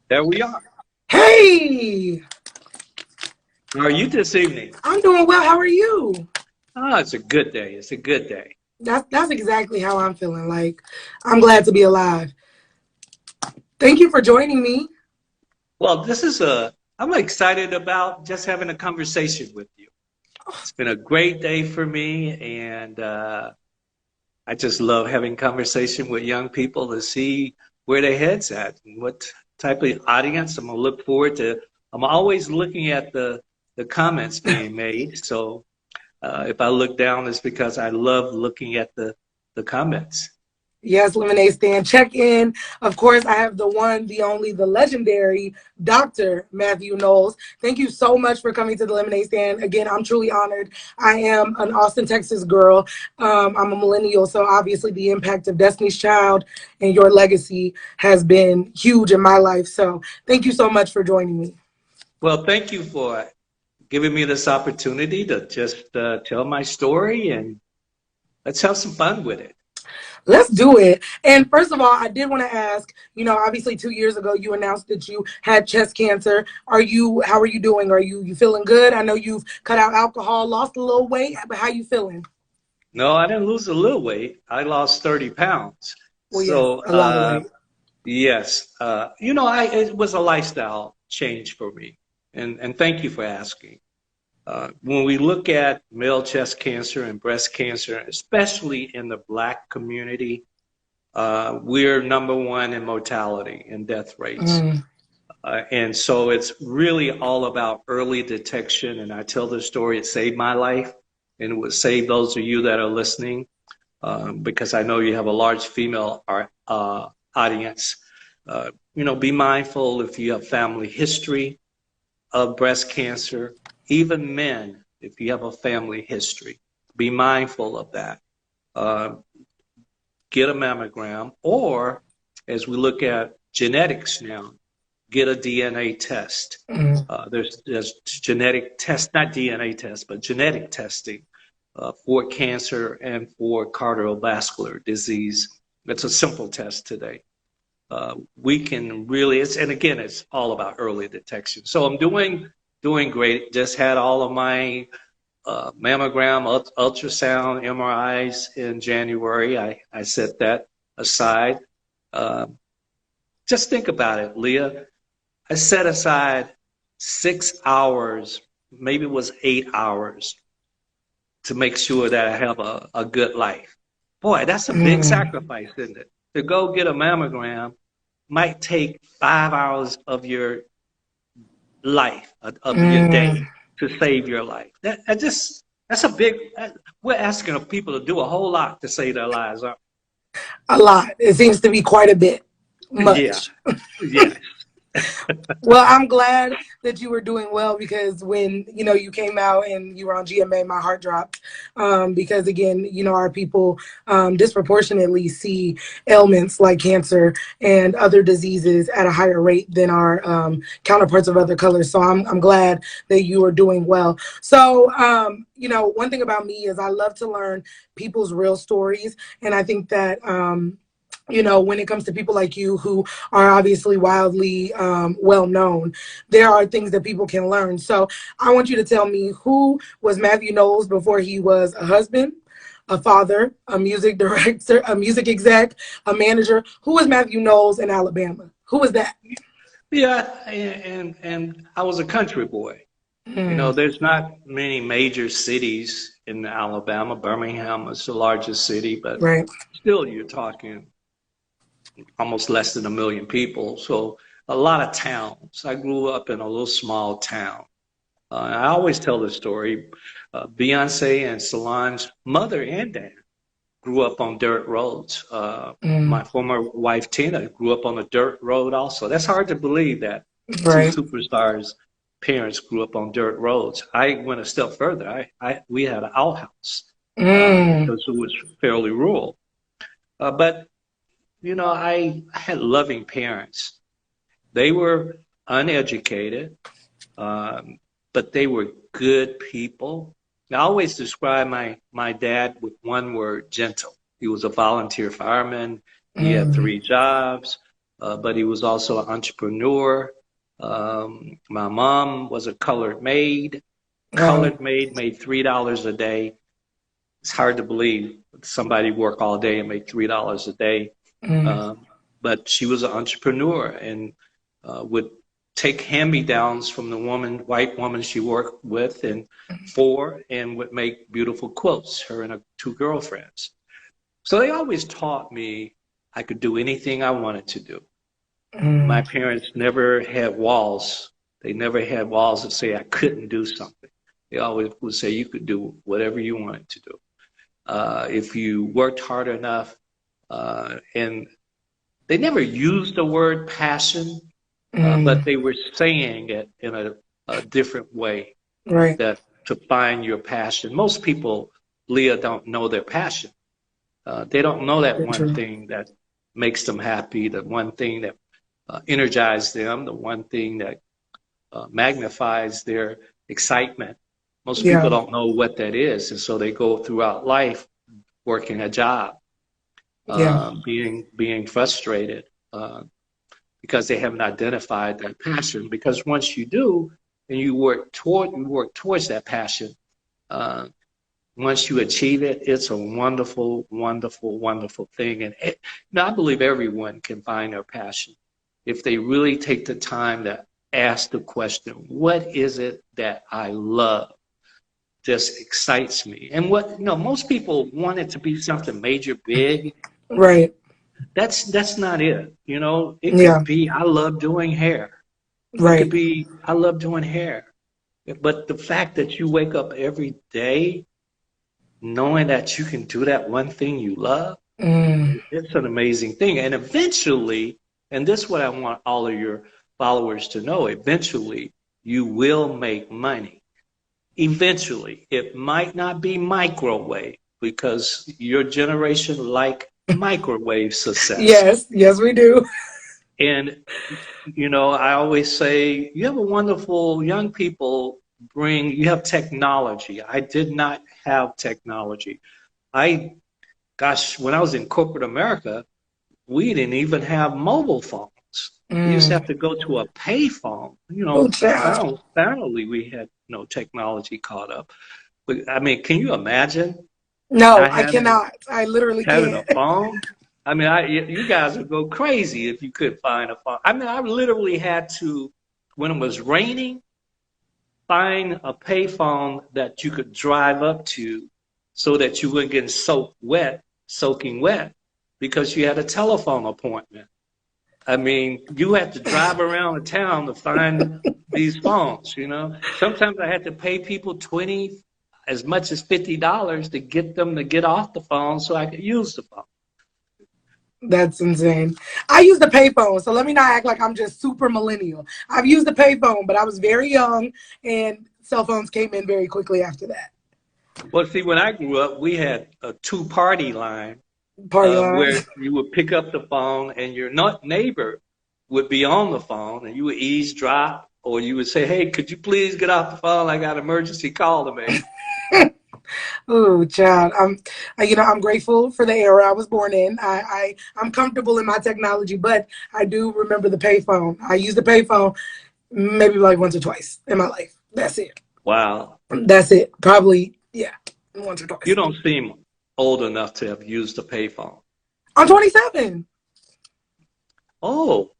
There we are. Hey, How are you this evening? I'm doing well. How are you? Ah, it's a good day. It's a good day. That's exactly how I'm feeling. Like, I'm glad to be alive. Thank you for joining me. Well, I'm excited about just having a conversation with you. It's been a great day for me, and I just love having conversation with young people to see where their heads at and what type of audience. I'm gonna look forward to. I'm always looking at the comments being made. So if I look down, it's because I love looking at the comments. Yes, Lemonade Stand. Check in. Of course, I have the one, the only, the legendary Dr. Mathew Knowles. Thank you so much for coming to the Lemonade Stand. Again, I'm truly honored. I am an Austin, Texas girl. I'm a millennial, so obviously the impact of Destiny's Child and your legacy has been huge in my life. So thank you so much for joining me. Well, thank you for giving me this opportunity to just tell my story and let's have some fun with it. Let's do it. And first of all, I did want to ask, obviously 2 years ago you announced that you had chest cancer. How are you doing? Are you feeling good? I know you've cut out alcohol, lost a little weight, but how you feeling? No, I didn't lose a little weight. I lost 30 pounds. Well, yes, So, a lot of weight. yes, it was a lifestyle change for me. And thank you for asking. When we look at male chest cancer and breast cancer, especially in the Black community, we're number one in mortality and death rates. And so it's really all about early detection. And I tell the story, it saved my life and it would save those of you that are listening because I know you have a large female audience. Be mindful if you have family history of breast cancer, even men, if you have a family history, be mindful of that. Get a mammogram, or as we look at genetics now, get a DNA test. There's genetic tests, not DNA tests, but genetic testing for cancer and for cardiovascular disease. It's a simple test today. We can really, and again, it's all about early detection. So I'm doing great. Just had all of my mammogram, ultrasound, MRIs in January. I set that aside. Just think about it, Leah. I set aside 6 hours, maybe it was 8 hours, to make sure that I have a good life. Boy, that's a big sacrifice, isn't it? To go get a mammogram might take 5 hours of your life, of your day, to save your life. That's a big, we're asking of people to do a whole lot to save their lives. A lot. It seems to be quite a bit. Yeah, Much. yeah. Well, I'm glad that you were doing well because when, you came out and you were on GMA, my heart dropped. Because again, our people disproportionately see ailments like cancer and other diseases at a higher rate than our counterparts of other colors. So I'm glad that you are doing well. So, one thing about me is I love to learn people's real stories. And I think that, when it comes to people like you who are obviously wildly well known, there are things that people can learn. So I want you to tell me, who was Mathew Knowles before he was a husband, a father, a music director, a music exec, a manager? Who was Mathew Knowles in Alabama? Who was that? Yeah, and I was a country boy. There's not many major cities in Alabama. Birmingham is the largest city, but Right. still you're talking almost less than 1 million people. So a lot of towns. I grew up in a little small town. I always tell the story. Beyonce and Solange, mother and dad, grew up on dirt roads. My former wife, Tina, grew up on a dirt road also. That's hard to believe that two Right. superstars' parents grew up on dirt roads. I went a step further. We had an outhouse because it was fairly rural. But I had loving parents. They were uneducated, but they were good people. I always describe my dad with one word: gentle. He was a volunteer fireman. He had 3 jobs. but he was also an entrepreneur. My mom was a colored maid. Colored maid made $3 a day. It's hard to believe somebody work all day and make $3 a day. But she was an entrepreneur and would take hand-me-downs from the white woman she worked with and would make beautiful quilts, her and her two girlfriends. So they always taught me I could do anything I wanted to do. My parents never had walls. They never had walls that say I couldn't do something. They always would say you could do whatever you wanted to do. If you worked hard enough, and they never used the word passion, but they were saying it in a different way, right? That to find your passion. Most people, Leah, don't know their passion. They don't know that one thing that makes them happy, the one thing that energizes them, the one thing that magnifies their excitement. Most people don't know what that is, and so they go throughout life working a job, being frustrated because they haven't identified that passion. Because once you do, and you work towards that passion, once you achieve it, it's a wonderful, wonderful, wonderful thing. And I believe everyone can find their passion if they really take the time to ask the question, what is it that I love? Just excites me. And most people want it to be something major, big. Right. That's not it. It could be, I love doing hair. Right. It could be, I love doing hair. But the fact that you wake up every day knowing that you can do that one thing you love, it's an amazing thing. And eventually, and this is what I want all of your followers to know, eventually you will make money. Eventually, it might not be microwave because your generation like microwave success. Yes, we do. And, I always say, you have a wonderful young people you have technology. I did not have technology. When I was in corporate America, we didn't even have mobile phones. You used to have to go to a pay phone. Finally, we had technology caught up. But I mean, can you imagine? No, I cannot. I literally can't. Having a phone? I mean, you guys would go crazy if you could find a phone. I mean, I literally had to, when it was raining, find a pay phone that you could drive up to so that you wouldn't get soaking wet, because you had a telephone appointment. I mean, you had to drive around the town to find these phones, Sometimes I had to pay people $20, as much as $50 to get them to get off the phone so I could use the phone. That's insane. I use the payphone, so let me not act like I'm just super millennial. I've used the payphone, but I was very young, and cell phones came in very quickly after that. Well, see, when I grew up, we had a two-party line. Where you would pick up the phone and your neighbor would be on the phone and you would eavesdrop, or you would say, hey, could you please get off the phone? I got an emergency call to make. Oh, child. I'm grateful for the era I was born in. I'm comfortable in my technology, but I do remember the payphone. I used the payphone maybe like once or twice in my life. That's it. Wow. That's it. Probably, once or twice. You don't seem old enough to have used a payphone. I'm 27. Oh.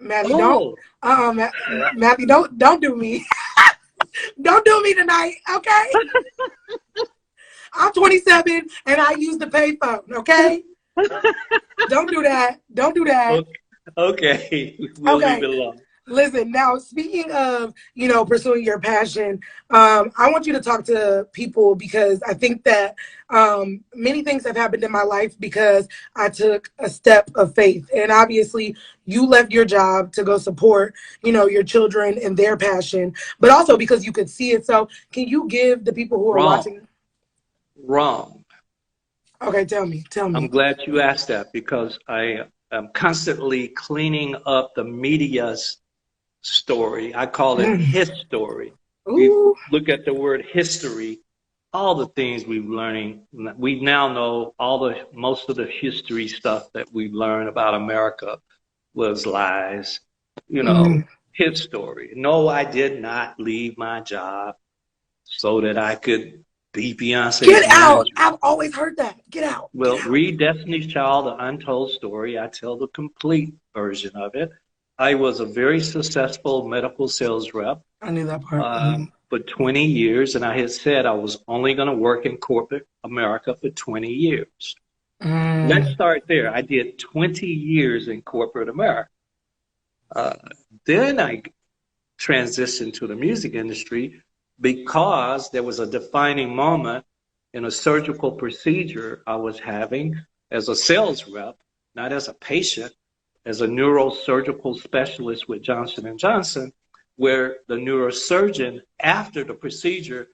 Matthew, Matthew, don't do me. Don't do me tonight, okay? I'm 27 and I use the payphone, okay? Don't do that. Don't do that. Okay. We'll leave it alone. Listen, now speaking of, pursuing your passion, I want you to talk to people, because I think that many things have happened in my life because I took a step of faith. And obviously you left your job to go support, your children and their passion, but also because you could see it. So can you give the people who are watching? Wrong. Okay, tell me. I'm glad you asked that, because I am constantly cleaning up the media's story. I call it his story. We look at the word history all the things we've learning. We now know most of the history stuff that we learned about America was lies. You know, his story. No, I did not leave my job so that I could be Beyonce's Get out! manager. I've always heard that. Get out. Well, Get out. read Destiny's Child, The Untold Story. I tell the complete version of it. I was a very successful medical sales rep I knew that part. for 20 years, and I had said I was only going to work in corporate America for 20 years. Let's start there. I did 20 years in corporate America. Then I transitioned to the music industry because there was a defining moment in a surgical procedure I was having as a sales rep, not as a patient, as a neurosurgical specialist with Johnson & Johnson, where the neurosurgeon, after the procedure,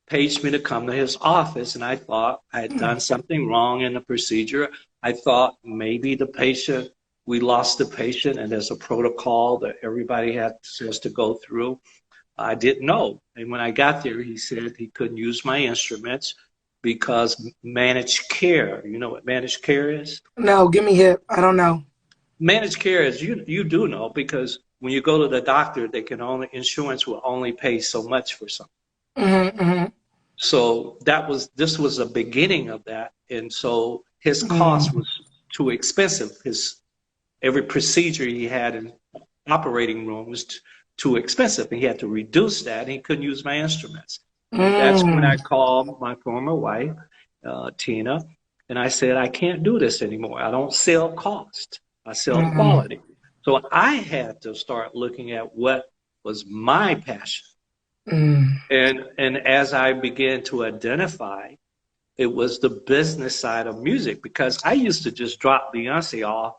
paged me to come to his office, and I thought I had done something wrong in the procedure. I thought maybe we lost the patient, and there's a protocol that everybody has to go through. I didn't know. And when I got there, he said he couldn't use my instruments because managed care, you know what managed care is? No, give me hip. I don't know. Managed care is, you do know, because when you go to the doctor, insurance will only pay so much for something. So this was the beginning of that. And so his cost was too expensive. Every procedure he had in operating room was too expensive, and he had to reduce that, and he couldn't use my instruments. That's when I called my former wife, Tina, and I said, I can't do this anymore. I don't sell cost. I sell quality. So I had to start looking at what was my passion. And as I began to identify, it was the business side of music, because I used to just drop Beyonce off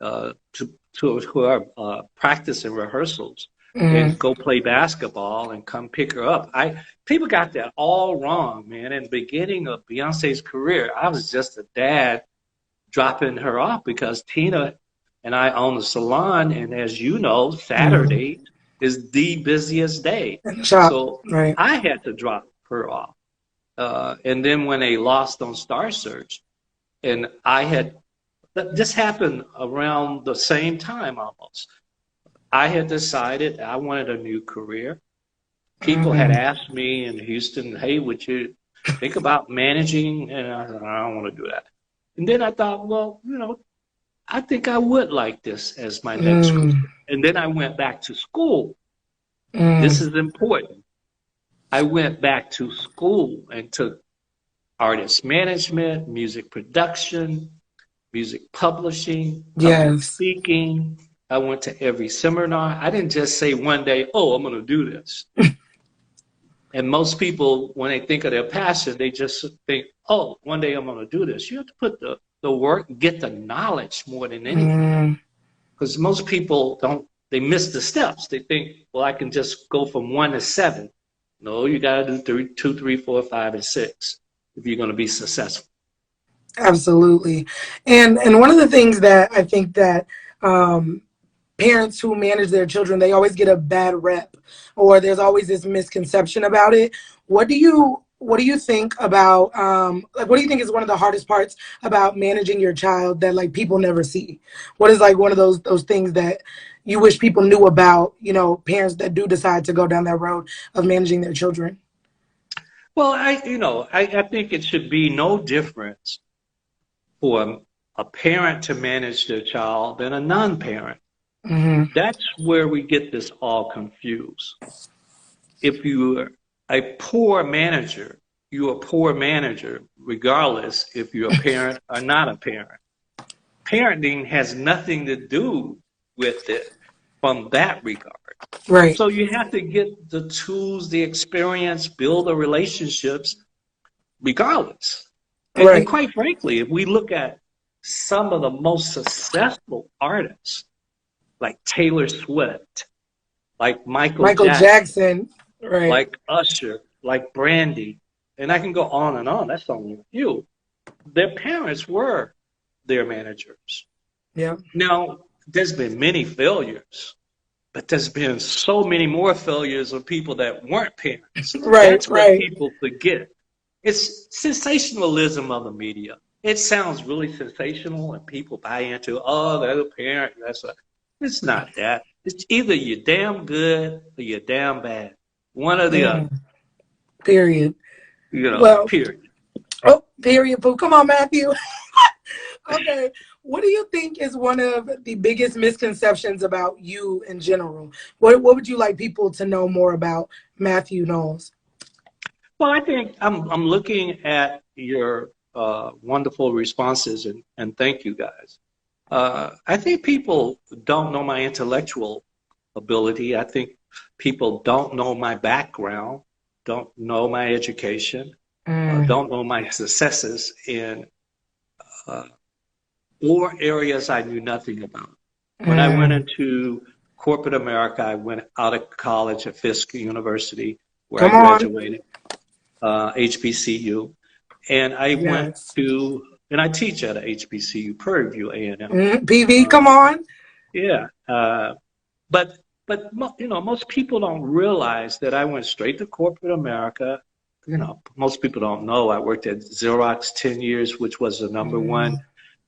to her practice and rehearsals and go play basketball and come pick her up. People got that all wrong, man. In the beginning of Beyonce's career, I was just a dad dropping her off because Tina and I own a salon, and as you know, Saturday is the busiest day. So I had to drop her off. And then when they lost on Star Search, and this happened around the same time almost. I had decided I wanted a new career. People had asked me in Houston, hey, would you think about managing? And I said, I don't want to do that. And then I thought, well, I think I would like this as my next career. And then I went back to school. This is important. I went back to school and took artist management, music production, music publishing, public speaking. I went to every seminar. I didn't just say one day, I'm going to do this. And most people, when they think of their passion, they just think, one day I'm going to do this. You have to put the work, get the knowledge more than anything. Because most people they miss the steps. They think, I can just go from 1 to 7. No, you got to do 2, 3, 4, 5, and 6 if you're going to be successful. Absolutely. And one of the things that I think that parents who manage their children, they always get a bad rep, or there's always this misconception about it. What do you think about, what do you think is one of the hardest parts about managing your child that people never see? What is one of those things that you wish people knew about, parents that do decide to go down that road of managing their children? Well, I think it should be no difference for a parent to manage their child than a non-parent. That's where we get this all confused. If you're a poor manager, you're a poor manager, regardless if you're a parent or not a parent. Parenting has nothing to do with it from that regard. Right. So you have to get the tools, the experience, build the relationships, regardless. And quite frankly, if we look at some of the most successful artists, like Taylor Swift, like Michael Jackson, like Usher, like Brandy, and I can go on and on. That's only a few. Their parents were their managers. Yeah. Now, there's been many failures, but there's been so many more failures of people that weren't parents. That's what people forget. It's sensationalism of the media. It sounds really sensational, and people buy into, oh, they're the parent. It's not that. It's either you're damn good or you're damn bad. One or the other. Period. Well, period. Oh, period. Pooh. Come on, Matthew. Okay. What do you think is one of the biggest misconceptions about you in general? What would you like people to know more about Mathew Knowles? Well, I think I'm looking at your wonderful responses, and thank you guys. I think people don't know my intellectual ability. I think people don't know my background, don't know my education, don't know my successes in or areas I knew nothing about. When I went into corporate America, I went out of college at Fisk University, where I graduated, HBCU, and I went to, and I teach at a HBCU, Prairie View A&M. PV, come on. Yeah, but most people don't realize that I went straight to corporate America. Most people don't know I worked at Xerox 10 years, which was the number one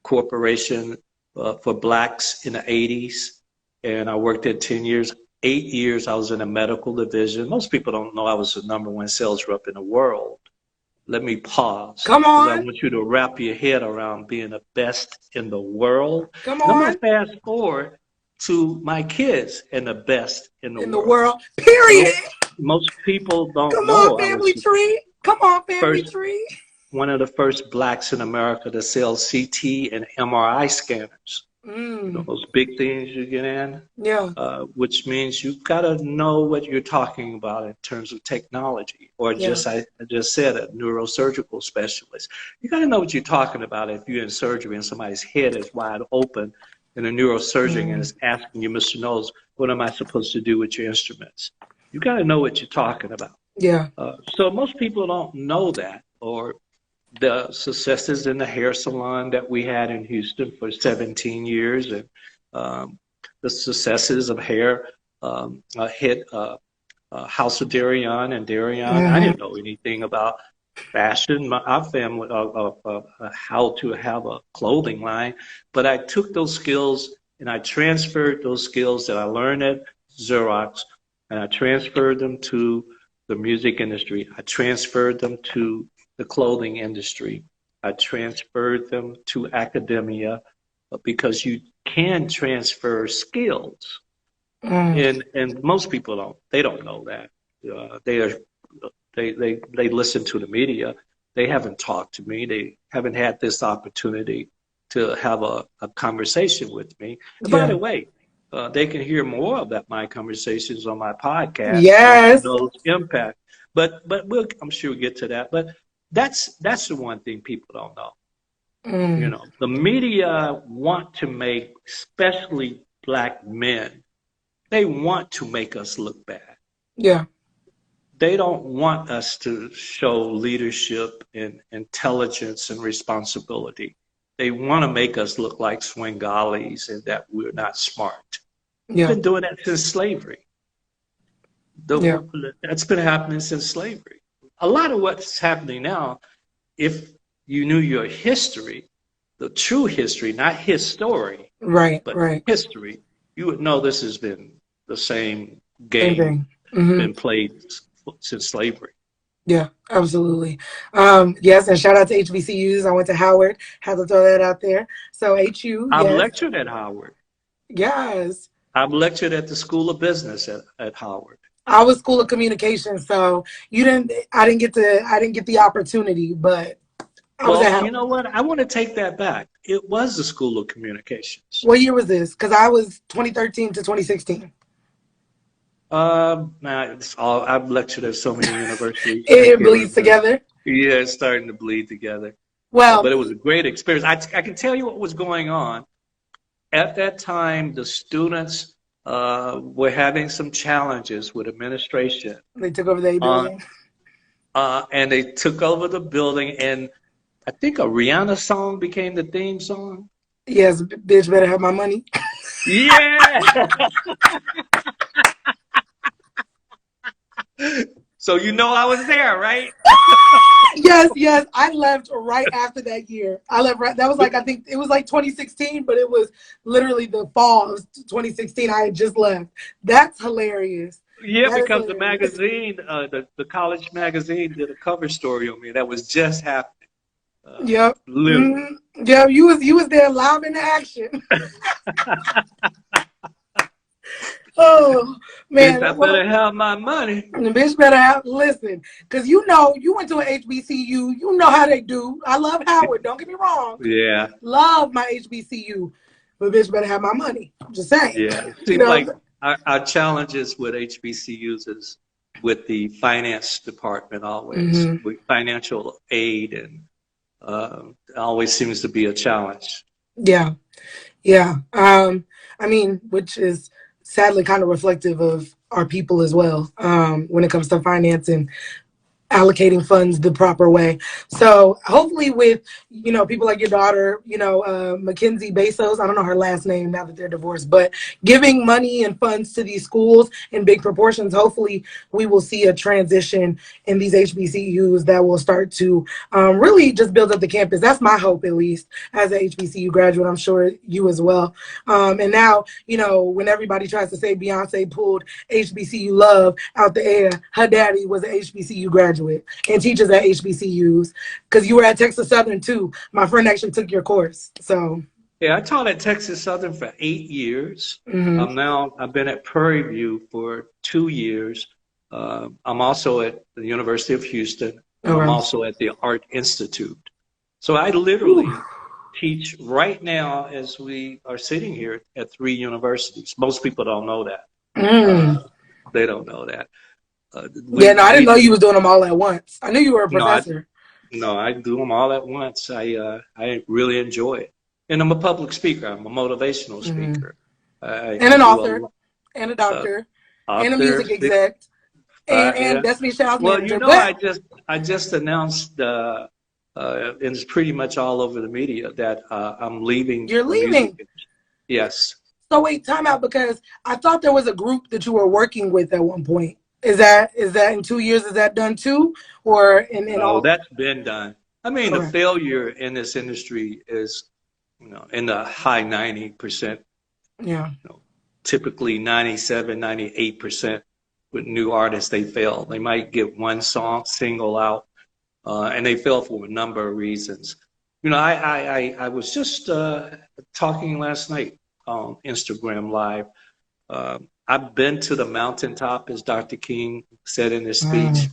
corporation for blacks in the 80s. And I worked there 10 years. 8 years I was in the medical division. Most people don't know I was the number one sales rep in the world. Let me pause. Come on. I want you to wrap your head around being the best in the world. Come on. I'm on. going to fast forward to my kids and the best in the world. Period. Most people don't know. Come on, family tree. Come on, family tree. One of the first blacks in America to sell CT and MRI scanners. Those big things you get in. Yeah. Which means you've got to know what you're talking about in terms of technology, or I just said a neurosurgical specialist. You got to know what you're talking about if you're in surgery and somebody's head is wide open, and a neurosurgeon is asking you, Mr. Knowles, what am I supposed to do with your instruments? You got to know what you're talking about. Yeah. So most people don't know that, or the successes in the hair salon that we had in Houston for 17 years, and the successes of hair hit House of Darion and Darion. I didn't know anything about fashion. Our family, how to have a clothing line, but I took those skills and I transferred those skills that I learned at Xerox, and I transferred them to the music industry. I transferred them to the clothing industry. I transferred them to academia, because you can transfer skills. And most people don't know that. They listen to the media. They haven't talked to me. They haven't had this opportunity to have a conversation with me. And by the way, they can hear more about my conversations on my podcast. Yes. Those impact. But I'm sure we'll get to that. But that's the one thing people don't know. The media want to make, especially black men, they want to make us look bad. Yeah. They don't want us to show leadership and intelligence and responsibility. They want to make us look like Swingallis and that we're not smart. We've been doing that since slavery. That's been happening since slavery. A lot of what's happening now, if you knew your history, the true history, not his story, but history, you would know this has been the same game been played since slavery. Yeah, absolutely. Yes, and shout out to HBCUs. I went to Howard. Had to throw that out there. So HU. I've lectured at Howard. Yes. I've lectured at the School of Business at Howard. I was School of Communication, so I didn't get the opportunity, but I was at Howard. You know what? I want to take that back. It was the School of Communications. What year was this? Because I was 2013 to 2016. I've lectured at so many universities. It bleeds together. Yeah, it's starting to bleed together. Well, but it was a great experience. I can tell you what was going on. At that time, the students were having some challenges with administration. They took over the building. And they took over the building, and I think a Rihanna song became the theme song. Yes, bitch better have my money. Yeah. So you know I was there, right? Yes, Yes. I left right after that year. I left right. That was like, I think it was like 2016, but it was literally the fall of 2016. I had just left. That's hilarious. Yeah, That is because the hilarious. magazine, the college magazine, did a cover story on me that was just happening. Yep. Literally. Yeah, you was there live in action. Oh Bitch, man. I Well, better have my money. the bitch better have listen, because you went to an HBCU. You know how they do. I love Howard. Don't get me wrong. Yeah, Love my HBCU, but bitch better have my money. I'm just saying. yeah. It You seems know. like our challenges with HBCUs is with the finance department always, Hmm. with financial aid, and always seems to be a challenge. Yeah. Yeah. I mean, which is sadly kind of reflective of our people as well, when it comes to financing, allocating funds the proper way. So hopefully with, people like your daughter, Mackenzie Bezos, I don't know her last name now that they're divorced, but giving money and funds to these schools in big proportions, hopefully we will see a transition in these HBCUs that will start to really just build up the campus. That's my hope, at least, as an HBCU graduate. I'm sure you as well. And now, when everybody tries to say Beyonce pulled HBCU love out the air, her daddy was an HBCU graduate and teaches at HBCUs, because you were at Texas Southern too. My friend actually took your course. So, Yeah, I taught at Texas Southern for 8 years. mhm. I've been at Prairie View for 2 years. I'm also at the University of Houston, and I'm Okay. also at the Art Institute. So I Whew. literally teach right now as we are sitting here at three universities. Most people don't know that. Mm. Uh, they don't know that. Yeah, no, I didn't We know you do. was doing them all at once. I knew you were a No, I professor. no, I do them all at once. I really enjoy it, and I'm a public speaker. I'm a motivational Hmm. speaker. I, And I an do author, a and a uh, doctor, and a author. music exec, and Yeah. Destiny Child's Well, manager. I But just announced, and it's pretty much all over the media that I'm leaving you're the music leaving. industry. Yes. So wait, time out, because I thought there was a group that you were working with at one point. Is that in 2 years? Is that done too, or in No, all? that's been done. I mean, the Okay. failure in this industry is, in the high 90%, Yeah. typically 97, 98% with new artists, they fail. They might get one single out, and they fail for a number of reasons. I was just talking last night on Instagram Live. I've been to the mountaintop, as Dr. King said in his speech,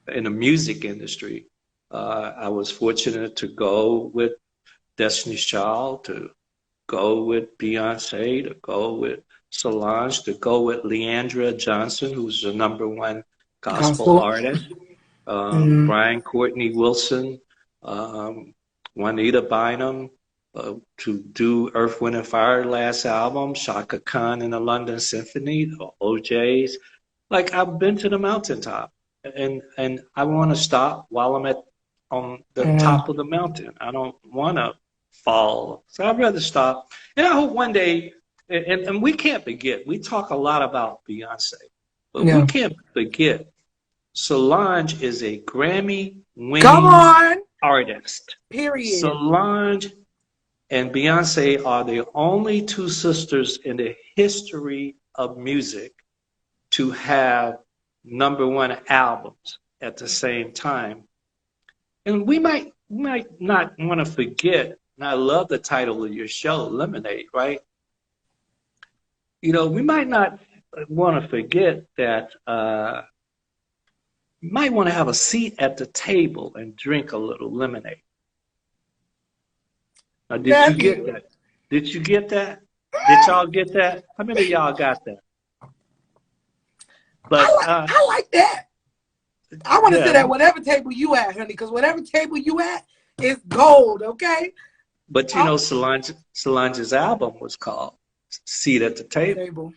Mm. in the music industry. I was fortunate to go with Destiny's Child, to go with Beyonce, to go with Solange, to go with Leandra Johnson, who's the #1 gospel Gospel. artist, Mm. Brian Courtney Wilson, um, Juanita Bynum, to do Earth, Wind, and Fire last album, Shaka Khan and the London Symphony, the OJs. Like, I've been to the mountaintop, and I want to stop while I'm on the Mm. top of the mountain. I don't want to fall, so I'd rather stop. And I hope one day, and we can't forget. We talk a lot about Beyonce, but we Yeah. can't forget Solange is a Come Grammy-winning on. artist. Period. Solange and Beyonce are the only two sisters in the history of music to have #1 albums at the same time. And we might not want to forget, and I love the title of your show, Lemonade, right? We might not want to forget that you might want to have a seat at the table and drink a little lemonade. Now, did you get Matthew. that? Did you get that? Did y'all get that? How many of y'all got that? But I like that. I want to yeah, sit at whatever table you at, honey, because whatever table you at is gold, okay? but I Solange's album was called "Seat at the Table," table.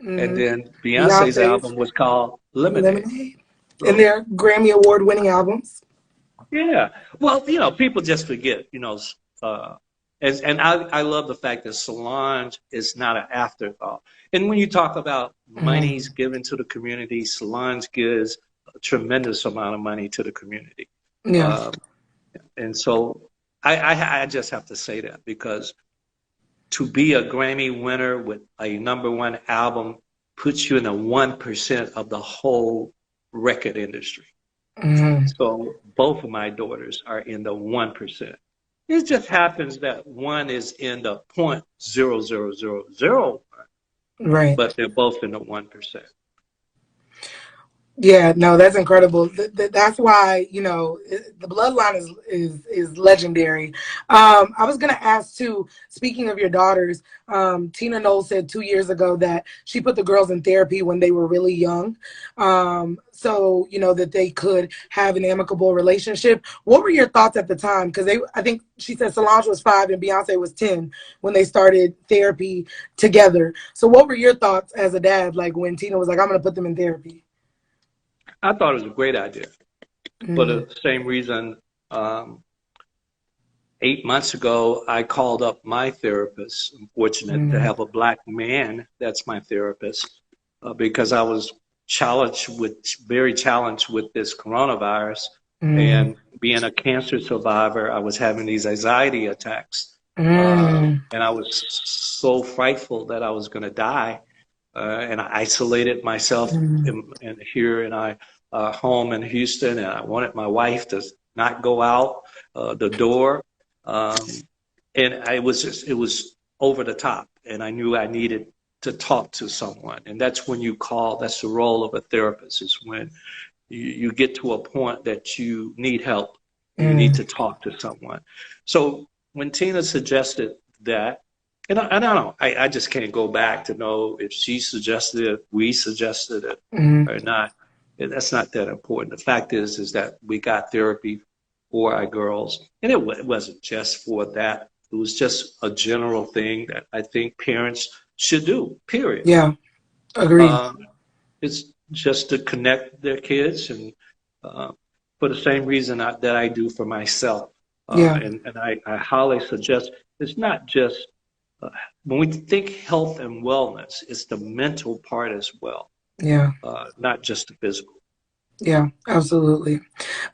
and Mm. then Beyonce's Beyonce's album was called "Lemonade." Lemonade. And So their Grammy Award winning albums. yeah, well, people just forget, and I love the fact that Solange is not an afterthought. And when you talk about Mm. monies given to the community, Solange gives a tremendous amount of money to the community. Yeah. And so I just have to say that because to be a Grammy winner with a #1 album puts you in the 1% of the whole record industry. Mm-hmm. So both of my daughters are in the 1%. It just happens that one is in the 0.000001, Right. but they're both in the 1%. Yeah, no, that's incredible. That's why, the bloodline is legendary. I was gonna ask too. Speaking of your daughters, Tina Knowles said 2 years ago that she put the girls in therapy when they were really young, so that they could have an amicable relationship. What were your thoughts at the time? Because I think she said Solange was 5 and Beyonce was 10 when they started therapy together. So, what were your thoughts as a dad, like when Tina was like, "I'm gonna put them in therapy"? I thought it was a great idea for Mm, the same reason. 8 months ago, I called up my therapist. I'm fortunate to mm, have a black man that's my therapist because I was very challenged with this coronavirus. mm, And being a cancer survivor, I was having these anxiety attacks. mm, And I was so frightful that I was going to die. And I isolated myself mm, here in our home in Houston, and I wanted my wife to not go out the door. Um, and it was over the top, and I knew I needed to talk to someone. And that's when you call, that's the role of a therapist, is when you get to a point that you need help and you need mm. to talk to someone. So when Tina suggested that, and I don't know, I just can't go back to know if she suggested it, we suggested it Mhm. or not. That's not that important. The fact is that we got therapy for our girls, and it wasn't just for that. It was just a general thing that I think parents should do. Period. Yeah, agreed. Um, it's just to connect their kids, and uh, for the same reason that I do for myself. Yeah, And I highly suggest it's not just when we think health and wellness, it's the mental part as well, yeah, not just the physical. yeah, absolutely.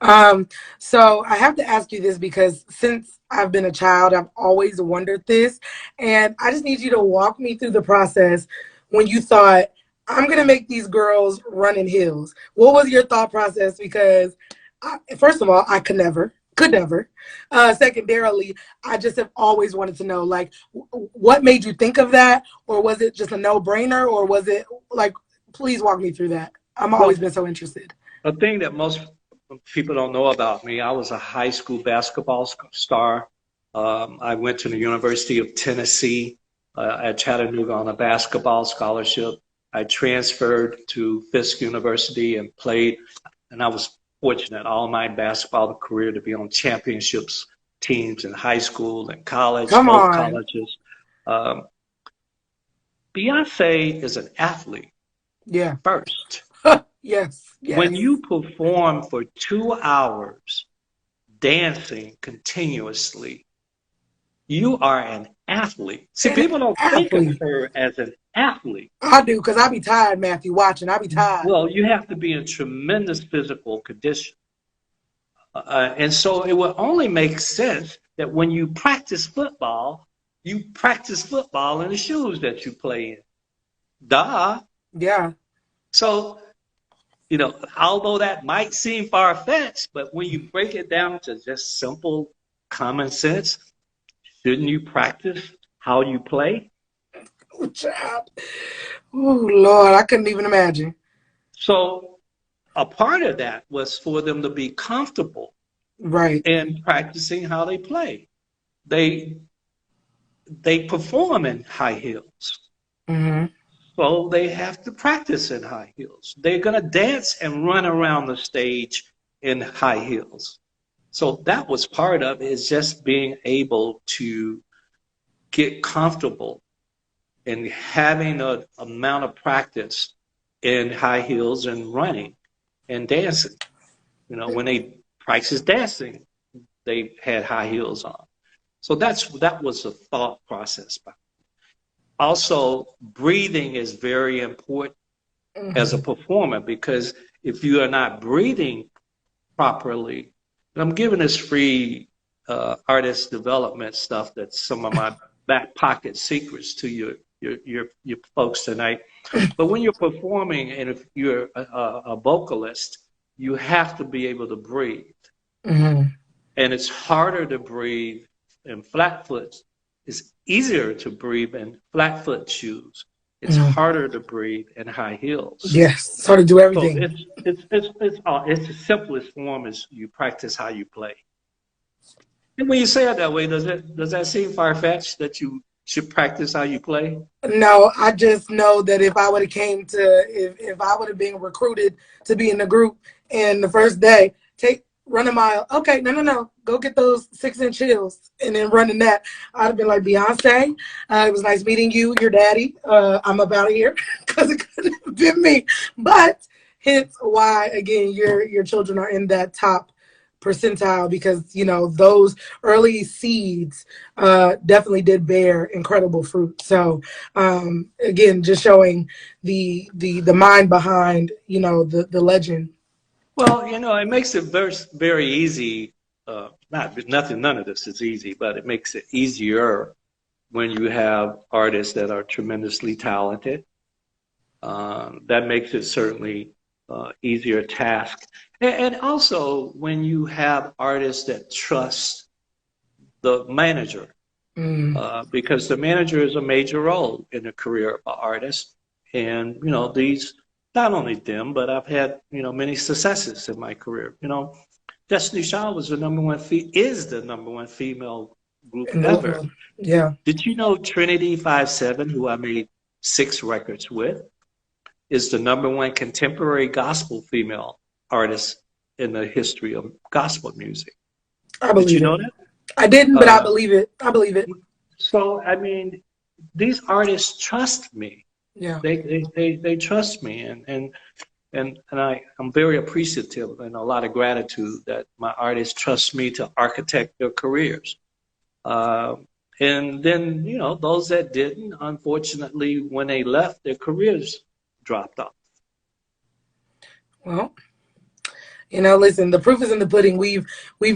Um, so I have to ask you this because since I've been a child, I've always wondered this, and I just need you to walk me through the process when you thought, I'm gonna make these girls run in heels. What was your thought process? Because first of all, I could never. Secondarily, I just have always wanted to know, like, what made you think of that, or was it just a no-brainer, or was it like, please walk me through that. I'm always Well, been so interested. a thing that most people don't know about me, I was a high school basketball star. I went to the University of Tennessee at Chattanooga on a basketball scholarship. I transferred to Fisk University and played, and I was fortunate all my basketball career to be on championships teams in high school and college, Come both on. colleges. Um, Beyonce is an athlete Yeah. first. Yes. When Yes. you perform for 2 hours dancing continuously, you are an athlete. See, An people don't think of athlete. her as an athlete. I do, because I be tired, Matthew, watching. I be tired. Well, you have to be in tremendous physical condition. And so it would only make sense that when you practice football in the shoes that you play in. Duh. Yeah. So, although that might seem far-fetched, but when you break it down to just simple common sense, shouldn't you practice how you play? Oh, child. Oh, Lord, I couldn't even imagine. So a part of that was for them to be comfortable Right. in practicing how they play. They they perform in high heels. Mm-hmm. So they have to practice in high heels. They're going to dance and run around the stage in high heels. So that was part of it, is just being able to get comfortable and having an amount of practice in high heels and running and dancing. When they practice dancing, they had high heels on. So that was the thought process. Also, breathing is very important as a Mm-hmm. performer, because if you are not breathing properly, I'm giving this free artist development stuff. That's some of my back pocket secrets to your folks tonight. But when you're performing, and if you're a vocalist, you have to be able to breathe. Mm-hmm. And it's harder to breathe in flat foot. It's easier to breathe in flat foot shoes. It's harder to breathe in high heels. Yes, it's hard to do everything. So it's the simplest form is you practice how you play. And when you say it that way, does that seem far-fetched that you should practice how you play? No, I just know that if I would have if I would have been recruited to be in the group, and the first day run a mile, okay, no, go get those 6-inch heels, and then running that, I'd have been like, Beyonce, it was nice meeting you, your daddy. I'm up out of here, because it couldn't have been me. But hence why, again, your children are in that top percentile, because those early seeds definitely did bear incredible fruit. So again, just showing the mind behind the legend. Well, it makes it very, very easy. None of this is easy, but it makes it easier when you have artists that are tremendously talented. That makes it certainly easier task. And also when you have artists that trust the manager, because the manager is a major role in the career of an artist. And, these, not only them, but I've had, many successes in my career. Destiny Child is the number one female group ever. Yeah. Did you know Trinity 5-7, who I made 6 records with, is the number one contemporary gospel female artist in the history of gospel music? I believe Did you know that? I didn't, but I believe it. So, these artists trust me. Yeah. They trust me, and I'm very appreciative and a lot of gratitude that my artists trust me to architect their careers. And then, those that didn't, unfortunately, when they left, their careers dropped off. Well, listen, the proof is in the pudding. We've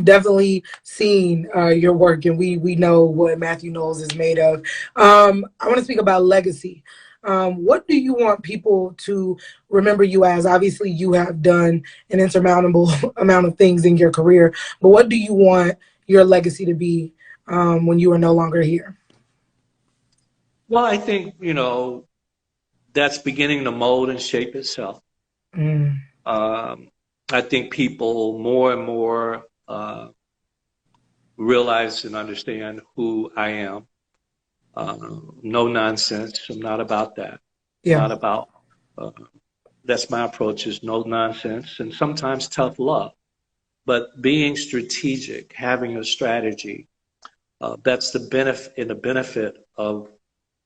definitely seen your work, and we know what Mathew Knowles is made of. I want to speak about legacy. What do you want people to remember you as? Obviously, you have done an insurmountable amount of things in your career, but what do you want your legacy to be when you are no longer here? Well, I think, that's beginning to mold and shape itself. I think people more and more realize and understand who I am. No nonsense. I'm not about that. Yeah. Not about, that's my approach, is no nonsense and sometimes tough love. But being strategic, having a strategy, that's the benefit of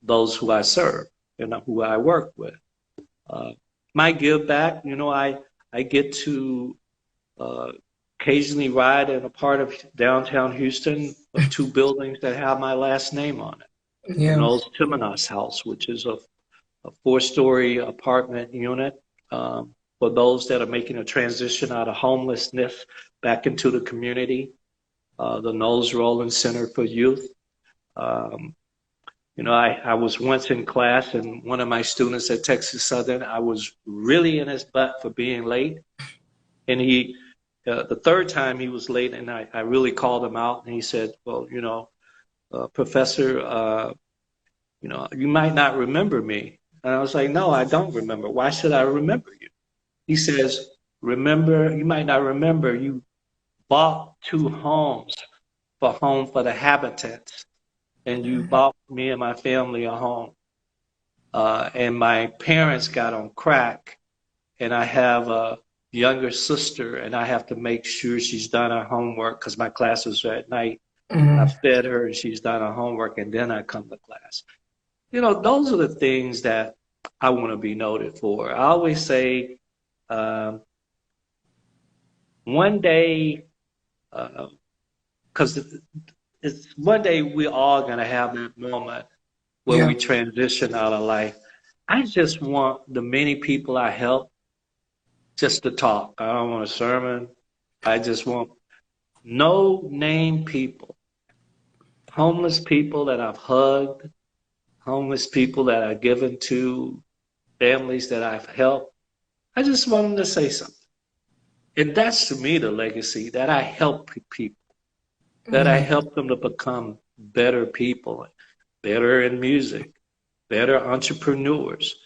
those who I serve and who I work with. My give back, I get to occasionally ride in a part of downtown Houston of 2 buildings that have my last name on it. Yeah. Knowles Timonos House, which is a 4-story apartment unit for those that are making a transition out of homelessness back into the community. The Knowles Rowland Center for Youth. I was once in class, and one of my students at Texas Southern, I was really in his butt for being late. And he, the third time he was late, and I really called him out, and he said, well, Professor, you might not remember me. And I was like, no, I don't remember. Why should I remember you? He says, you might not remember, you bought 2 homes for Home for the Habitants. And you bought me and my family a home. And my parents got on crack, and I have a younger sister, and I have to make sure she's done her homework because my classes are at night. I fed her, and she's done her homework, and then I come to class. Those are the things that I want to be noted for. I always say, one day, because one day we're all going to have that moment where we transition out of life. I just want the many people I help just to talk. I don't want a sermon. I just want no name people, homeless people that I've hugged, homeless people that I've given to, families that I've helped. I just want them to say something. And that's to me the legacy, that I help people, that I help them to become better people, better in music, better entrepreneurs,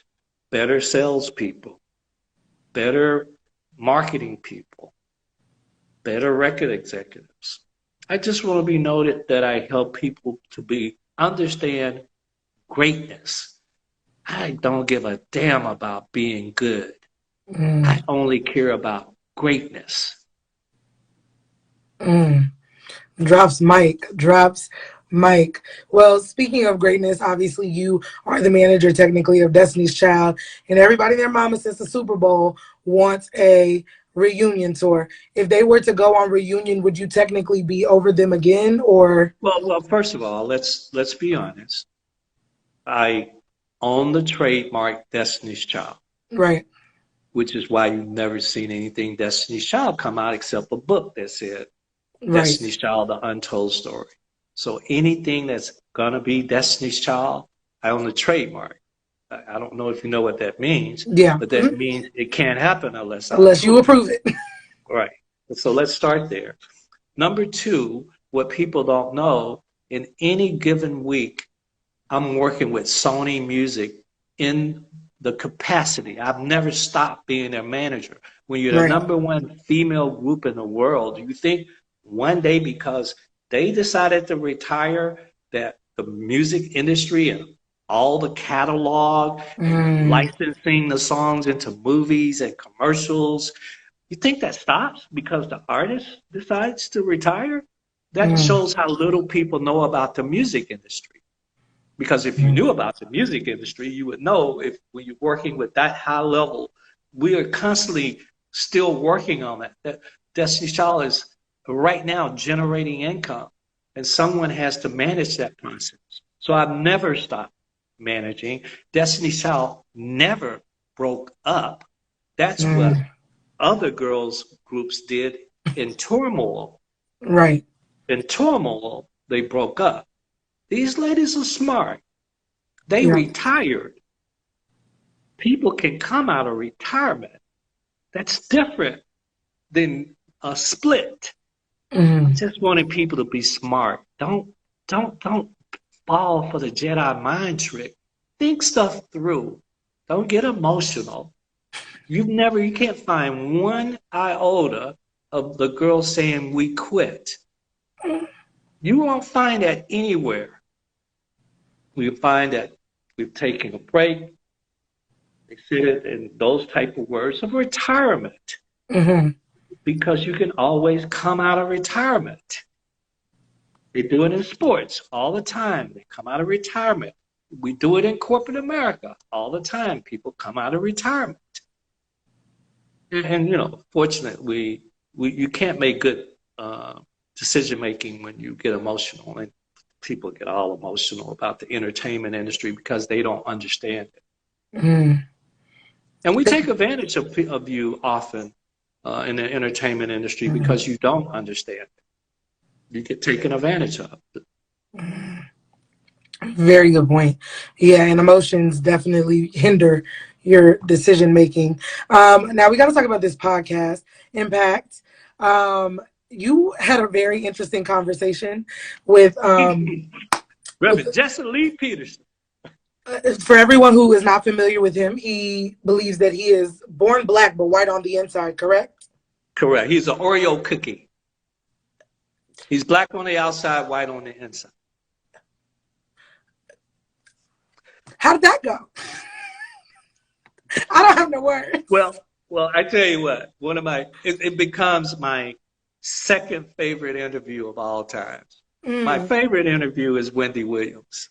better salespeople, better marketing people, better record executives. I just want to be noted that I help people to understand greatness. I don't give a damn about being good. I only care about greatness. Drops mic. Well, speaking of greatness, obviously you are the manager technically of Destiny's Child, and everybody and their mama since the Super Bowl wants a reunion tour. If they were to go on reunion, would you technically be over them again, or? Well, first of all, let's be honest. I own the trademark Destiny's Child. Right. Which is why you've never seen anything Destiny's Child come out except a book that said Destiny's Child, The Untold Story. So anything that's going to be Destiny's Child, I own the trademark. I don't know if you know what that means. Yeah. But that means it can't happen unless you approve it. Right. So let's start there. Number two, what people don't know, in any given week, I'm working with Sony Music in the capacity. I've never stopped being their manager. When you're the number one female group in the world, you think one day because they decided to retire that the music industry and all the catalog and licensing the songs into movies and commercials, you think that stops because the artist decides to retire? That shows how little people know about the music industry. Because if you knew about the music industry, you would know if when you're working with that high level, we are constantly still working on that. Destiny's Child is right now generating income, and someone has to manage that process. So I've never stopped managing. Destiny's Child never broke up. That's what other girls groups did in turmoil. Right. In turmoil, they broke up. These ladies are smart. They retired. People can come out of retirement. That's different than a split. I just wanted people to be smart. Don't fall for the Jedi mind trick. Think stuff through. Don't get emotional. You can't find one iota of the girl saying we quit. You won't find that anywhere. We find that we've taken a break. They said it in those type of words of retirement. Because you can always come out of retirement. They do it in sports all the time. They come out of retirement. We do it in corporate America all the time. People come out of retirement. And fortunately, you can't make good decision making when you get emotional. And people get all emotional about the entertainment industry because they don't understand it. And we take advantage of you often in the entertainment industry because you don't understand it. You get taken advantage of. Very good point. Yeah, and emotions definitely hinder your decision making. Now we got to talk about this podcast, Impact. You had a very interesting conversation with Reverend Jesse Lee Peterson. For everyone who is not familiar with him, he believes that he is born black but white on the inside, correct? Correct. He's an Oreo cookie. He's black on the outside, white on the inside. How did that go? I don't have no words. Well, I tell you what, it becomes my second favorite interview of all times. My favorite interview is Wendy Williams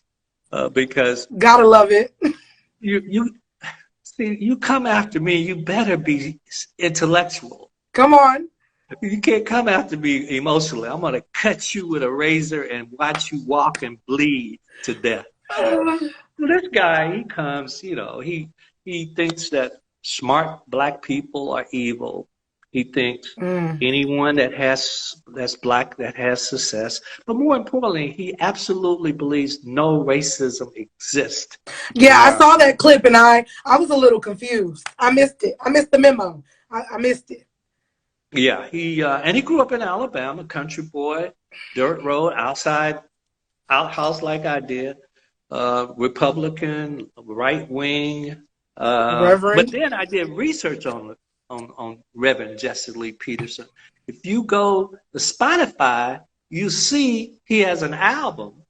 because gotta love it. You see, you come after me, you better be intellectual. Come on. You can't come after me emotionally. I'm gonna cut you with a razor and watch you walk and bleed to death. This guy, he comes, he thinks that smart black people are evil. He thinks anyone that's black that has success, but more importantly, he absolutely believes no racism exists. Yeah, I saw that clip and I was a little confused. I missed it. I missed the memo. I missed it. Yeah, he grew up in Alabama, country boy, dirt road, outhouse like I did, Republican, right wing. But Reverend. then I did research on Reverend Jesse Lee Peterson. If you go to Spotify, you see he has an album,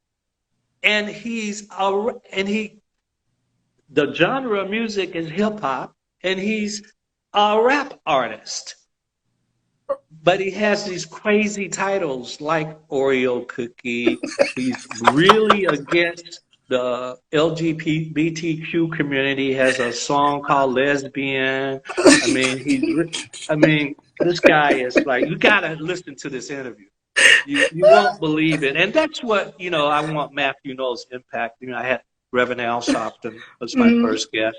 and the genre of music is hip hop, and he's a rap artist. But he has these crazy titles like Oreo Cookie. He's really against the LGBTQ community. He has a song called Lesbian. I mean, this guy is like, you gotta listen to this interview. You won't believe it. And that's what, I want Mathew Knowles' impact. I had Reverend Al Sharpton was my first guest.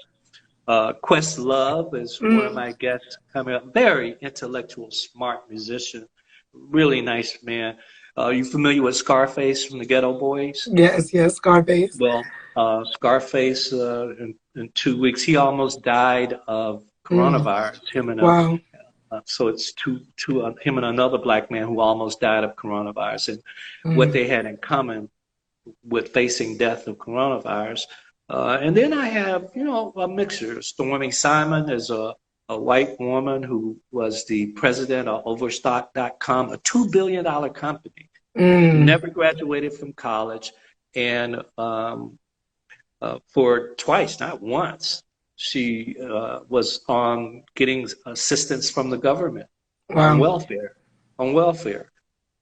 Questlove is one of my guests coming up. Very intellectual, smart musician. Really nice man. You familiar with Scarface from the Ghetto Boys? Yes, Scarface. Well, Scarface, in 2 weeks, he almost died of coronavirus. Wow. So it's him and another black man who almost died of coronavirus. And what they had in common with facing death of coronavirus. And then I have, a mixture. Stormy Simon is a white woman who was the president of Overstock.com, a $2 billion company. Never graduated from college. And for twice, not once, she was on getting assistance from the government on welfare.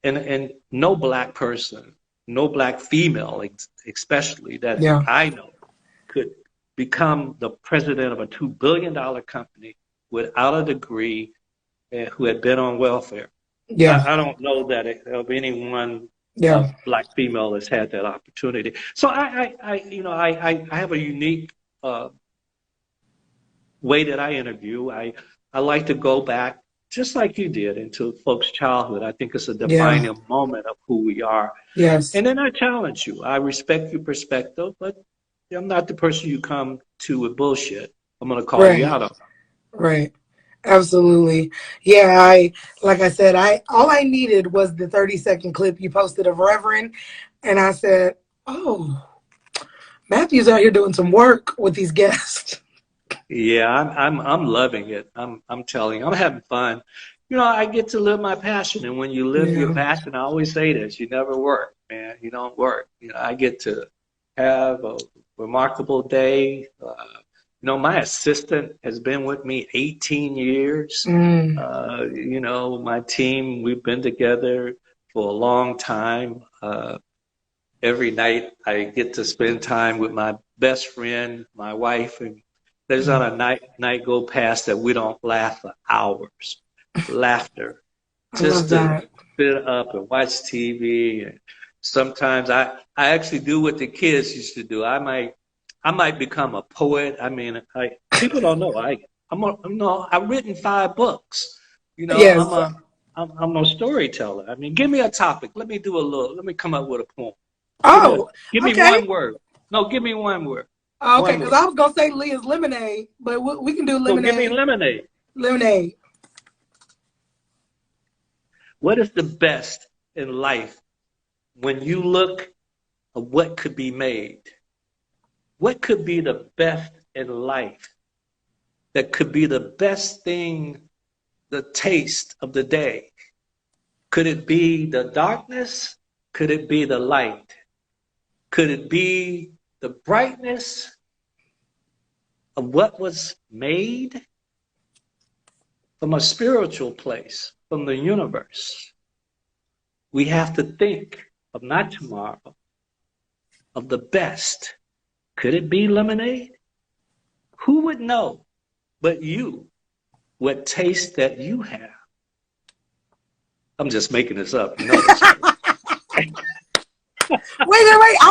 And no black person, no black female especially that I know, could become the president of a $2 billion company without a degree who had been on welfare. Yeah. I don't know that of anyone black female has had that opportunity. So I have a unique way that I interview. I like to go back, just like you did, into folks' childhood. I think it's a defining moment of who we are. Yes. And then I challenge you. I respect your perspective, but I'm not the person you come to with bullshit. I'm going to call you out on it. Right. Absolutely. Yeah, like I said, all I needed was the 30-second clip you posted of Reverend, and I said, "Oh, Matthew's out here doing some work with these guests." Yeah, I'm loving it. I'm telling you, I'm having fun. I get to live my passion, and when you live your passion, I always say this: you never work, man. You don't work. I get to have a remarkable day. My assistant has been with me 18 years. My team, we've been together for a long time. Every night I get to spend time with my best friend, my wife, and there's not a night go past that we don't laugh for hours. Laughter. Just to sit up and watch TV. And sometimes I actually do what the kids used to do. I might become a poet. I mean, people don't know. I've written 5 books. I'm a storyteller. I mean, give me a topic. Let me come up with a poem. Give me one word. No, give me one word. Okay, because I was going to say Leah's Lemonade, but we can do Lemonade. So give me lemonade. Lemonade. What is the best in life when you look at what could be made? What could be the best in life that could be the best thing, the taste of the day? Could it be the darkness? Could it be the light? Could it be the brightness of what was made from a spiritual place, from the universe? We have to think of not tomorrow, of the best. Could it be lemonade? Who would know but you what taste that you have? I'm just making this up. Wait. I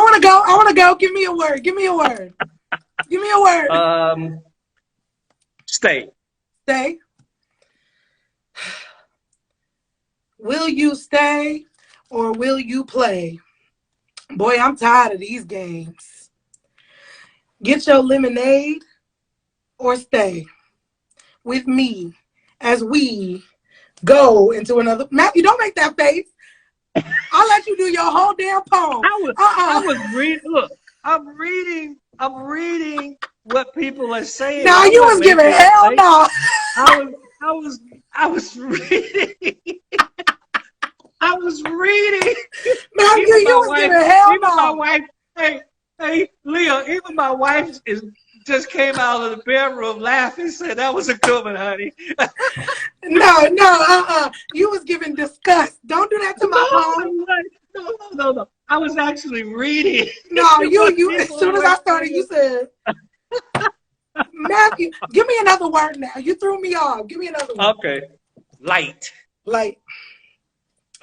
want to go. Give me a word. Give me a word. Stay. Stay. Will you stay or will you play? Boy, I'm tired of these games. Get your lemonade or stay with me as we go into another. Matthew, don't make that face. I'll let you do your whole damn poem. I was reading. Look, I'm reading what people are saying. No, you was giving hell no. I was reading. I was reading. Matthew, you was giving hell no. My wife, hey, Leah, even my wife just came out of the bedroom laughing, said that was a good one, honey. No. You was giving disgust. Don't do that to my poem. No. I was actually reading. No, you. As soon as I started, you said, Matthew, give me another word now. You threw me off. Give me another one. Okay. Light.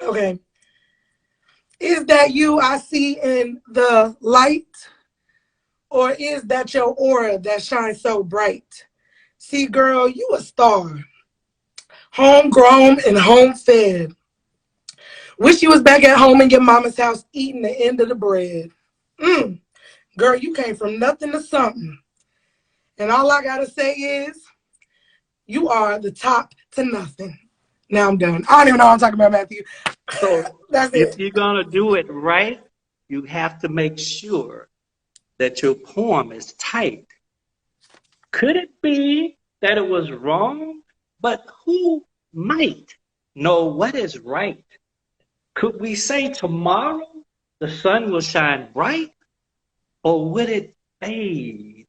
Okay. Is that you I see in the light? Or is that your aura that shines so bright? See, girl, you a star. Homegrown and home fed. Wish you was back at home in your mama's house eating the end of the bread. Girl, you came from nothing to something. And all I got to say is, you are the top to nothing. Now I'm done. I don't even know what I'm talking about, Matthew. So that's if it. you're going to do it right, you have to make sure that your poem is tight. Could it be that it was wrong? But who might know what is right? Could we say tomorrow the sun will shine bright? Or would it fade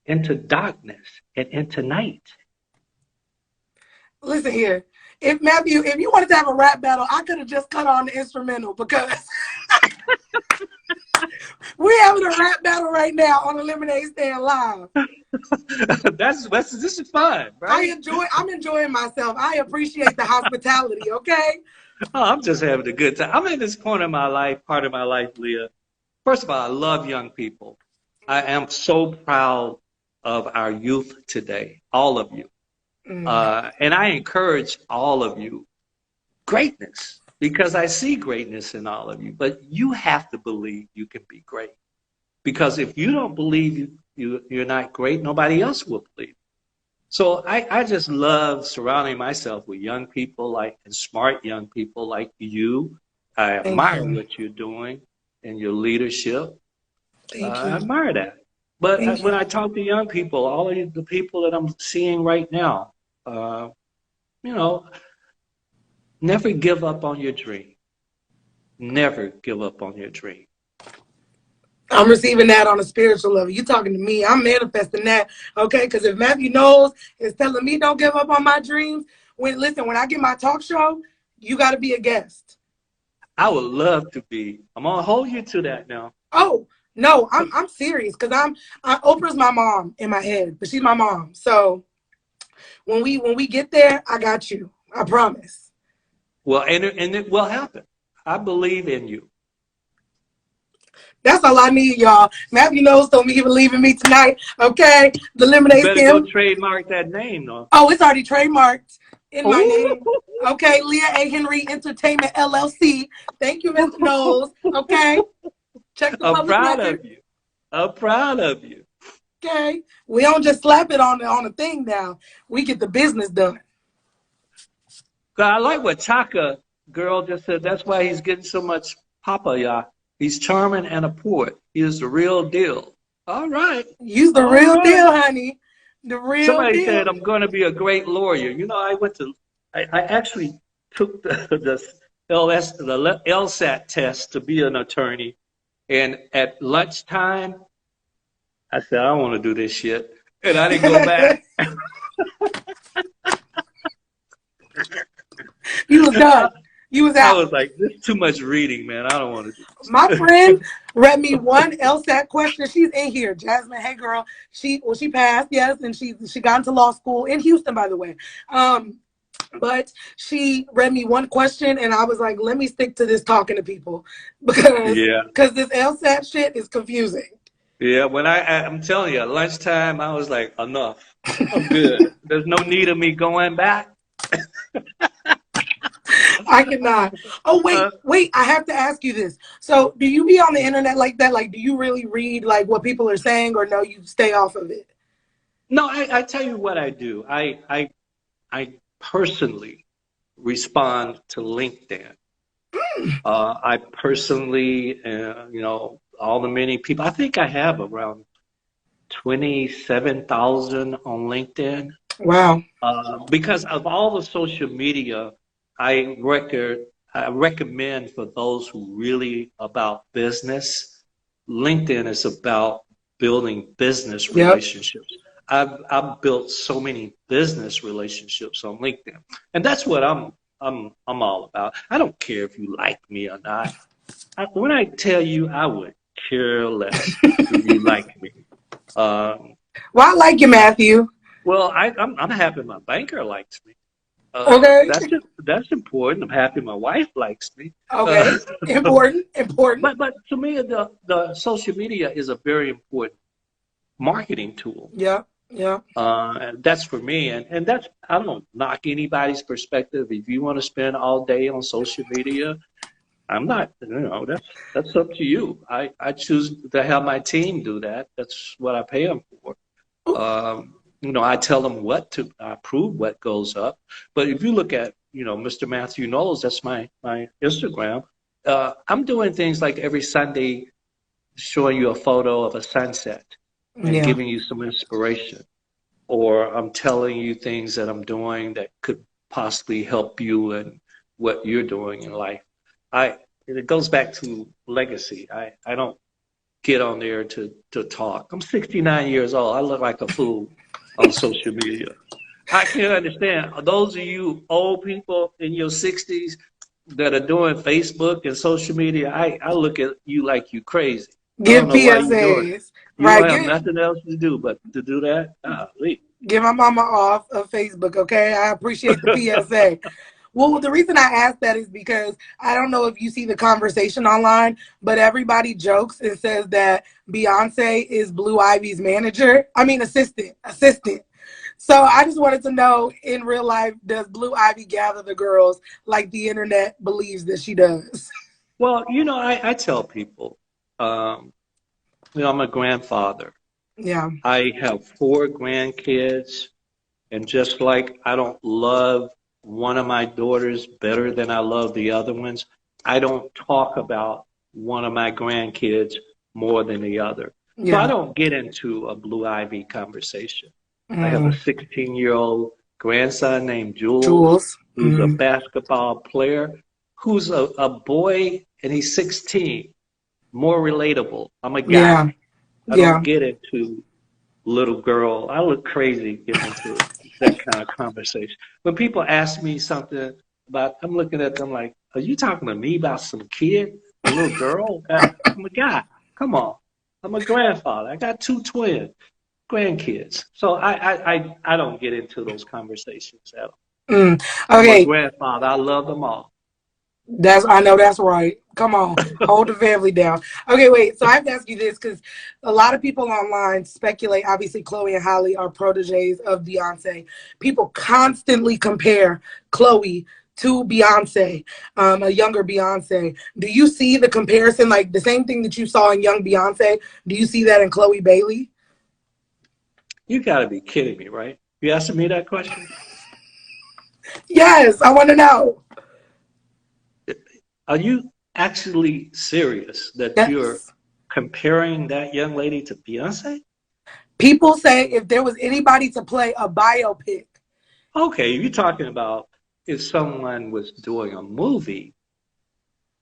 into darkness and into night? Listen here. If Matthew, if you wanted to have a rap battle, I could have just cut on the instrumental because we're having a rap battle right now on the Lemonade Stand Live. This is fun, right? I'm enjoying myself. I appreciate the hospitality, okay? Oh, I'm just having a good time. I'm at this part of my life, Leah. First of all, I love young people. I am so proud of our youth today, all of you. And I encourage all of you greatness because I see greatness in all of you. But you have to believe you can be great. Because if you don't believe you're not great, nobody else will believe. So I just love surrounding myself with young people and smart young people like you. I admire what you're doing and your leadership. Thank you. I admire that. But when I talk to young people, all of the people that I'm seeing right now, never give up on your dream. Never give up on your dream. I'm receiving that on a spiritual level. You talking to me. I'm manifesting that, okay? Because if Mathew Knowles is telling me don't give up on my dreams, when I get my talk show, you got to be a guest. I would love to be. I'm going to hold you to that now. Oh, no, I'm serious because Oprah's my mom in my head, but she's my mom. So when we get there, I got you. I promise. Well, and it will happen. I believe in you. That's all I need, y'all. Mathew Knowles told me he was leaving me tonight. Okay, the Lemonade Stand. You better go trademark that name, though. Oh, it's already trademarked in my name. Okay, Leah A. Henry Entertainment LLC. Thank you, Mr. Knowles. Okay, check the public record. I'm proud of you. Okay, we don't just slap it on the thing now. We get the business done. I like what Chaka girl just said. That's why he's getting so much papaya. He's charming and a poet. He is the real deal. All right. You's the real deal, honey. The real Somebody deal. said I'm going to be a great lawyer. I actually took the LSAT test to be an attorney. And at lunchtime, I said, I don't want to do this shit. And I didn't go back. You was done. You was out. I was like, this is too much reading, man. I don't want to do this. My friend read me one LSAT question. She's in here. Jasmine, hey girl. She passed, yes, and she got into law school in Houston, by the way. But she read me one question, and I was like, let me stick to this talking to people because this LSAT shit is confusing. Yeah, when I'm telling you, at lunchtime, I was like, enough. I'm good. There's no need of me going back. I cannot. Oh, wait. I have to ask you this. So do you be on the internet like that? Like, do you really read like what people are saying, or no, you stay off of it? No, I tell you what I do. I personally respond to LinkedIn. I personally, all the many people. I think I have around 27,000 on LinkedIn. Wow. Because of all the social media, I I recommend for those who really about business. LinkedIn is about building business Yep. relationships. I've built so many business relationships on LinkedIn, and that's what I'm all about. I don't care if you like me or not. When I tell you, I would care less if you like me. Um, Well, I like you, Matthew. well, I'm happy my banker likes me. Okay. That's important. I'm happy my wife likes me. Okay. Important. Important. But to me, the social media is a very important marketing tool. Yeah. Yeah. And that's for me, and that's I don't knock anybody's perspective. If you want to spend all day on social media, I'm not. That's up to you. I choose to have my team do that. That's what I pay them for. I tell them what to approve what goes up. But if you look at, Mr. Mathew Knowles, that's my Instagram. I'm doing things like every Sunday showing you a photo of a sunset and Yeah. giving you some inspiration. Or I'm telling you things that I'm doing that could possibly help you in what you're doing in life. It goes back to legacy. I don't get on there to talk. I'm 69 years old. I look like a fool on social media. I can't understand. Those of you old people in your 60s that are doing Facebook and social media, I look at you like you crazy. I Give don't know why you're doing it. PSAs. You Right. don't have nothing else to do but to do that? Get my mama off of Facebook, okay? I appreciate the PSA. Well, the reason I asked that is because I don't know if you see the conversation online, but everybody jokes and says that Beyonce is Blue Ivy's manager. I mean, assistant. So I just wanted to know, in real life, does Blue Ivy gather the girls like the internet believes that she does? Well, I tell people, I'm a grandfather. Yeah. I have 4 grandkids, and just like I don't love one of my daughters better than I love the other ones, I don't talk about one of my grandkids more than the other. So I Yeah. don't get into a Blue Ivy conversation. I have a Mm. 16-year-old grandson named Jules, Jules. who's a Mm. basketball player, who's a boy, and he's 16. More relatable. I'm a Yeah. guy. I don't Yeah. get into little girl. I look crazy getting into that kind of conversation. When people ask me something about, I'm looking at them like, are you talking to me about some kid, a little girl? I'm a guy. Come on. I'm a grandfather. I got 2 twin grandkids. So I don't get into those conversations at all. Mm. I'm a Okay. grandfather. I love them all. I know that's right. Come on, hold the family down. Okay, wait. So I have to ask you this because a lot of people online speculate. Obviously, Chloe and Halle are proteges of Beyonce. People constantly compare Chloe to Beyonce, a younger Beyonce. Do you see the comparison, like the same thing that you saw in young Beyonce? Do you see that in Chloe Bailey? You got to be kidding me, right? You asking me that question? Yes, I want to know. Are you actually serious that you're Yes. comparing that young lady to Beyonce? People say if there was anybody to play a biopic. Okay, you're talking about if someone was doing a movie,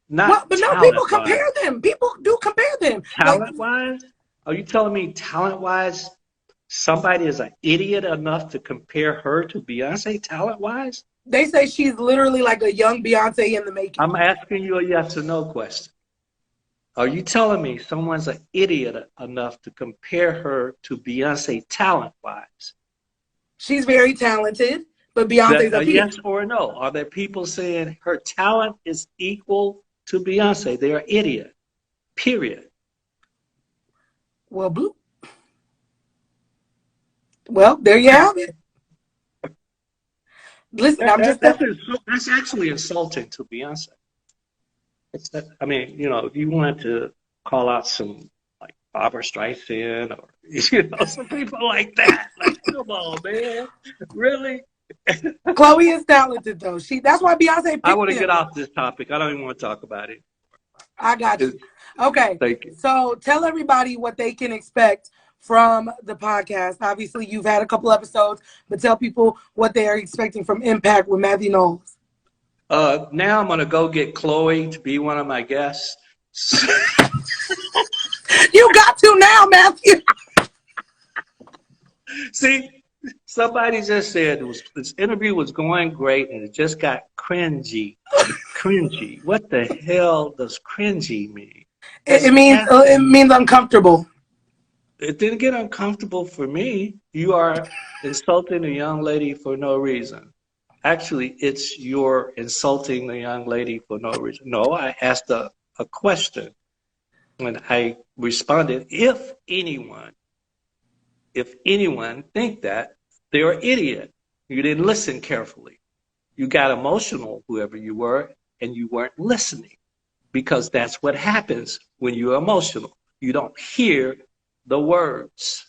Well, not but no, people talent compare wise. them. People do compare them. Like Talent wise? Are you telling me talent wise somebody is an idiot enough to compare her to Beyonce talent wise? they say she's literally like a young Beyonce in the making. I'm asking you a yes or no question. Are you telling me someone's an idiot enough to compare her to Beyonce talent wise? She's very talented, but Beyonce's That a a peer. yes or a no? Are there people saying her talent is equal to Beyonce? They're an idiot. Period. Well, blue. Well, there you have it. Listen, I'm just That's actually insulting to Beyonce. I mean, if you wanted to call out some like Barbara Streisand or some people like that, like come on, man, really? Chloe is talented though. That's why Beyonce I picked want to him. get off this topic. I don't even want to talk about it. I got you. Okay. Thank you. So tell everybody what they can expect from the podcast. Obviously, you've had a couple episodes, but tell people what they are expecting from Impact with Mathew Knowles. Now I'm going to go get Chloe to be one of my guests. You got to now, Mathew. See, somebody just said this interview was going great and it just got cringy. Cringy. What the hell does cringy mean? It means uncomfortable. It didn't get uncomfortable for me. You are insulting a young lady for no reason. Actually, it's you're insulting the young lady for no reason. No, I asked a question. And I responded, if anyone think that, they're an idiot. You didn't listen carefully. You got emotional, whoever you were, and you weren't listening. Because that's what happens when you're emotional. You don't hear the words.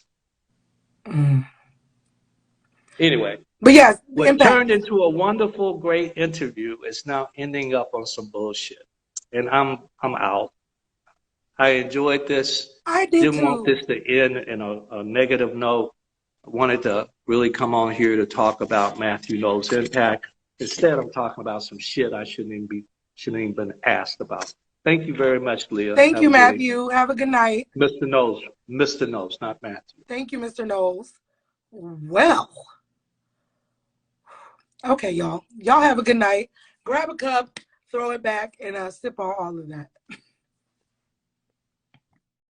Anyway. But yes, what turned into a wonderful, great interview is now ending up on some bullshit. And I'm out. I enjoyed this. I did Didn't too. want this to end in a negative note. I wanted to really come on here to talk about Mathew Knowles' impact. Instead, I'm talking about some shit I shouldn't even been asked about. Thank you very much, Leah. Thank you, Mathew. Have a good night. Mr. Knowles, not Mathew. Thank you, Mr. Knowles. Well, okay, y'all. Y'all have a good night. Grab a cup, throw it back, and sip on all of that.